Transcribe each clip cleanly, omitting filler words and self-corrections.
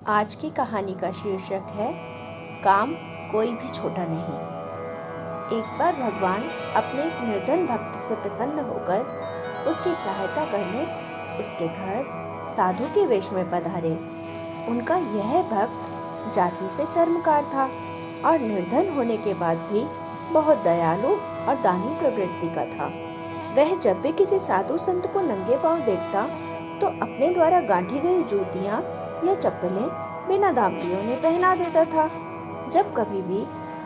आज की कहानी का शीर्षक है काम कोई भी छोटा नहीं। एक बार भगवान अपने एक निर्धन भक्त से प्रसन्न होकर उसकी सहायता करने उसके घर साधु के वेश में पधारे। उनका यह भक्त जाति से चर्मकार था और निर्धन होने के बाद भी बहुत दयालु और दानी प्रवृत्ति का था। वह जब भी किसी साधु संत को नंगे पांव देखता तो अपने द्वारा गांठी गई जूतियां या चप्पलें बिना दामड़ियों ने पहना देता था। जब कभी भी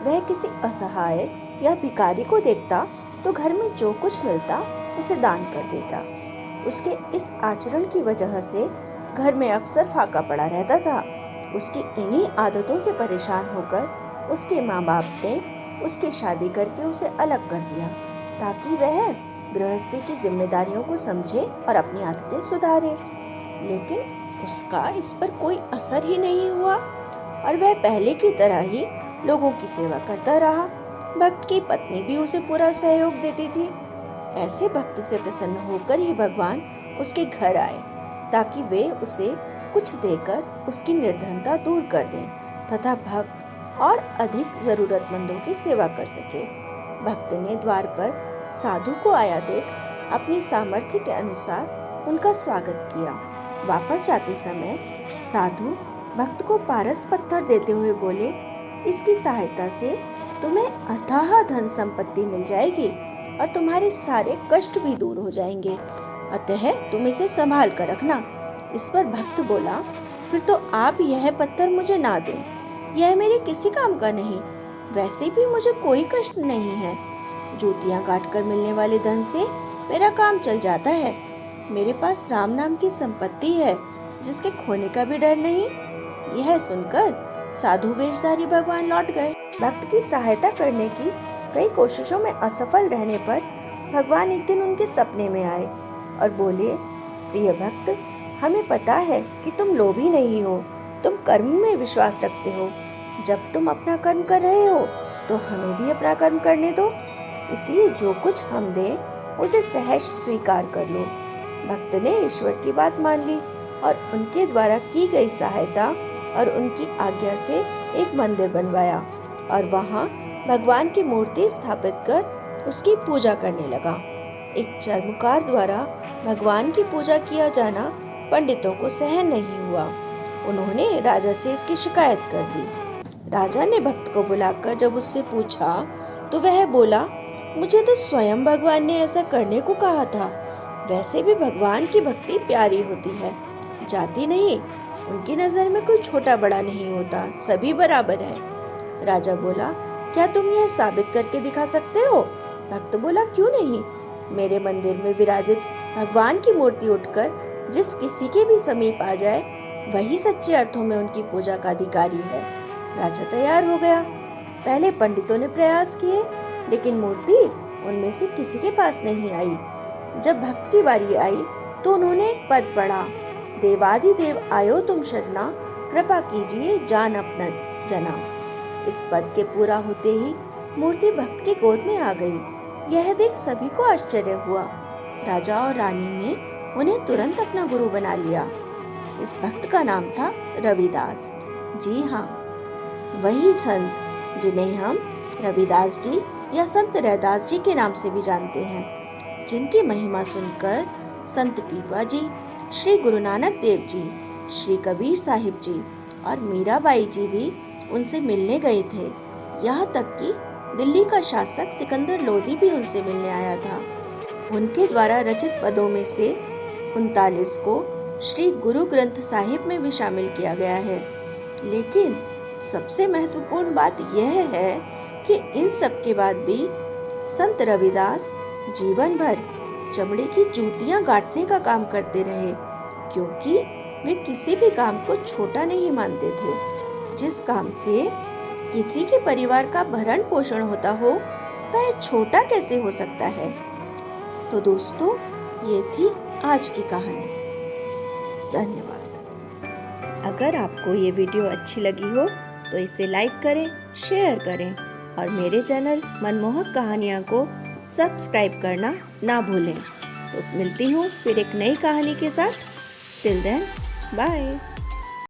वह किसी असहाय या भिखारी को देखता तो घर में जो कुछ मिलता उसे दान कर देता। उसके इस आचरण की वजह से घर में अक्सर फाका पड़ा रहता था। उसकी इन्हीं आदतों से परेशान होकर उसके माँ बाप ने उसकी शादी करके उसे अलग कर दिया ताकि वह गृहस्थी की जिम्मेदारियों को समझे और अपनी आदतें सुधारे। लेकिन उसका इस पर कोई असर ही नहीं हुआ और वह पहले की तरह ही लोगों की सेवा करता रहा। भक्त की पत्नी भी उसे पूरा सहयोग देती थी। ऐसे भक्त से प्रसन्न होकर ही भगवान उसके घर आए ताकि वे उसे कुछ देकर उसकी निर्धनता दूर कर दें तथा भक्त और अधिक जरूरतमंदों की सेवा कर सके। भक्त ने द्वार पर साधु को आया देख अपनी सामर्थ्य के अनुसार उनका स्वागत किया। वापस जाते समय साधु भक्त को पारस पत्थर देते हुए बोले, इसकी सहायता से तुम्हें अथाह धन संपत्ति मिल जाएगी और तुम्हारे सारे कष्ट भी दूर हो जाएंगे, अतः तुम इसे संभाल कर रखना। इस पर भक्त बोला, फिर तो आप यह पत्थर मुझे ना दें, यह मेरे किसी काम का नहीं, वैसे भी मुझे कोई कष्ट नहीं है। जूतियां काट कर मिलने वाले धन से मेरा काम चल जाता है। मेरे पास राम नाम की संपत्ति है जिसके खोने का भी डर नहीं। यह सुनकर साधु वेशधारी भगवान लौट गए। भक्त की सहायता करने की कई कोशिशों में असफल रहने पर भगवान एक दिन उनके सपने में आए और बोले, प्रिय भक्त, हमें पता है कि तुम लोभी नहीं हो, तुम कर्म में विश्वास रखते हो। जब तुम अपना कर्म कर रहे हो तो हमें भी अपना कर्म करने दो, इसलिए जो कुछ हम दें उसे सहज स्वीकार कर लो। भक्त ने ईश्वर की बात मान ली और उनके द्वारा की गई सहायता और उनकी आज्ञा से एक मंदिर बनवाया और वहां भगवान की मूर्ति स्थापित कर उसकी पूजा करने लगा। एक चर्मकार द्वारा भगवान की पूजा किया जाना पंडितों को सहन नहीं हुआ। उन्होंने राजा से इसकी शिकायत कर दी। राजा ने भक्त को बुलाकर जब उससे पूछा तो वह बोला, मुझे तो स्वयं भगवान ने ऐसा करने को कहा था। वैसे भी भगवान की भक्ति प्यारी होती है, जाति नहीं। उनकी नजर में कोई छोटा बड़ा नहीं होता, सभी बराबर हैं। राजा बोला, क्या तुम यह साबित करके दिखा सकते हो? भक्त बोला, क्यों नहीं। मेरे मंदिर में विराजित भगवान की मूर्ति उठकर जिस किसी के भी समीप आ जाए वही सच्चे अर्थों में उनकी पूजा का अधिकारी है। राजा तैयार हो गया। पहले पंडितों ने प्रयास किए लेकिन मूर्ति उनमें से किसी के पास नहीं आई। जब भक्त की बारी आई तो उन्होंने एक पद पढ़ा, देवाधिदेव आयो तुम शरणा, कृपा कीजिए जान अपना जना। इस पद के पूरा होते ही मूर्ति भक्त की गोद में आ गई। यह देख सभी को आश्चर्य हुआ। राजा और रानी ने उन्हें तुरंत अपना गुरु बना लिया। इस भक्त का नाम था रविदास। जी हाँ, वही संत जिन्हें हम रविदास जी या संत रैदास जी के नाम से भी जानते हैं, जिनकी महिमा सुनकर संत पीपा जी, श्री गुरु नानक देव जी, श्री कबीर साहिब जी और मीराबाई जी भी उनसे मिलने गए थे। यहाँ तक कि दिल्ली का शासक सिकंदर लोधी भी उनसे मिलने आया था। उनके द्वारा रचित पदों में से 39 को श्री गुरु ग्रंथ साहिब में भी शामिल किया गया है। लेकिन सबसे महत्वपूर्ण बात यह है कि इन सब के बाद भी संत रविदास जीवन भर चमड़े की जूतियां गांठने का काम करते रहे, क्योंकि वे किसी भी काम को छोटा नहीं मानते थे। जिस काम से किसी के परिवार का भरण पोषण होता हो वह छोटा कैसे हो सकता है। तो दोस्तों, ये थी आज की कहानी। धन्यवाद। अगर आपको ये वीडियो अच्छी लगी हो तो इसे लाइक करें, शेयर करें और मेरे चैनल मनमोहक कहानियाँ को सब्सक्राइब करना ना भूलें। तो मिलती हूँ फिर एक नई कहानी के साथ। Till then, bye.